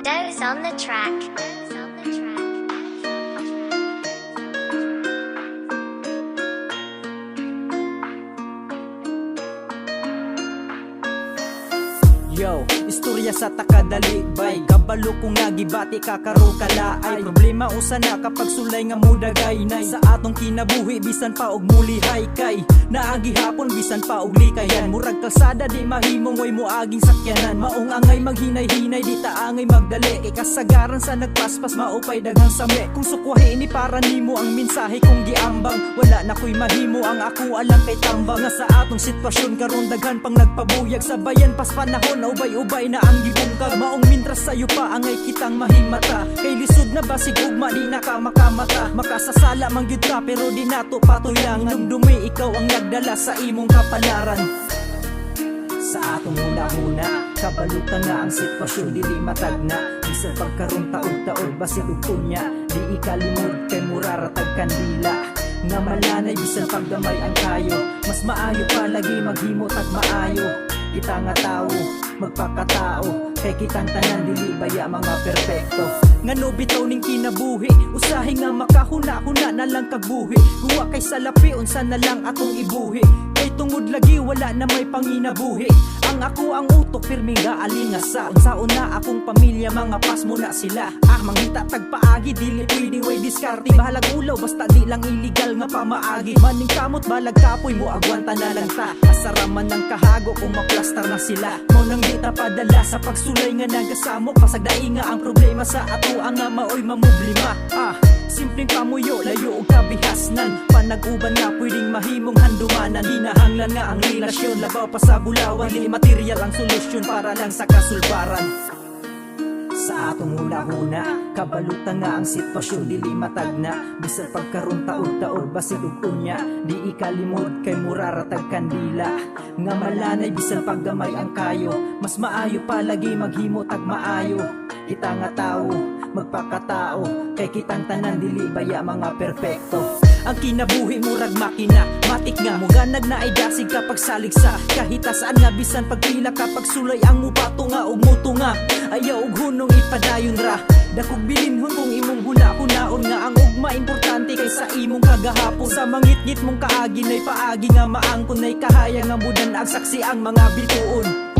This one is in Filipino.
Doze on the track. Yo, istorya sa takadali bay kabalo kung nagibati kakaro kala ay problema usa na kapag sulay nga mudagay nay sa atong kinabuhi bisan pa og mulihay kay naagi hapon bisan pa og likayan murag kalsada di mahimong way moaging sakyanan maong angay maghinay-hinay di taangay magdali kay kasagaran sa nagpaspas maupay daghang sami kung sukwahi ni para nimo ang mensahe kong giambang wala na koy mahimo ang ako alang kay tambang nga sa atong sitwasyon karon daghan pang nagpabuyag sa bayan pas panahon na ubay-ubay na ang gibungkag maong mintras sayo pa angay kitang mahimata kay lisod na basig ugma di na ka makamata makasasala man gyud ka pero di nato patuyangan dumi ikaw ang nagdala sa imong kapalaran sa atong huna-huna kabalutan nga ang sitwasyon dili matagna bisan pagkaron taod-taod basig ug kunya di ikalimod kay muraratag kandila nga malanay bisan pagdamay ang kayo mas maayo pa lagi maghimo tag maayo kita nga tao magpakatao kay kitang tanan dili baya mga perpekto ngano bitaw ning kinabuhi usahay nga makahuna-huna na lang kagbuhi huwa kay salapi unsa na lang atong ibuhi kay tungod lagi wala na may panginabuhi ang ako ang utok pirming gaalinga sa unsaon na akong pamilya mga pas mo na sila manghita tagpaagi dili pwede way diskarte bahalag ulaw basta di lang illegal nga pamaagi maning kamot balag kapoy mo agwanta na lang ta asaraman ng kahago kung maplastar na sila mo nang di ta padala sa pagsulay nga nagasamok pasagdai nga ang problema sa ato ang nga maoy mamublima simpleng pamuyo layo og kabihasnan panag-uban nga pwedeng mahimong handumanan hinahanglan nga ang relasyon labaw pa sa bulawan dili material ang solusyon para lang sa kasulbaran sa atong hula-huna kabalutan nga ang sitwasyon dili matagna bisan pagkaron taod-taod basig ug unya di ikalimod kay muraratag kandila nga malanay bisan paggamay ang kayo mas maayo pa lagi maghimo tag maayo kita nga tao magpakatao kay kitang tanan dili baya mga perpekto ang kinabuhi murag makina matik nga muganag na ay dasig kapag saligsa kahit saan nga bisan pagpila kapag sulay ang mupato nga ug muto nga ayaw og hunong ipadayon ra dakog bilinhon kung imong huna-hunaon nga ang ugma importante kaysa imong kagahapon sa mangit-ngit mong kaagi nay paagi nga maangkon nay kahaya nga mudan ang saksi ang mga bituon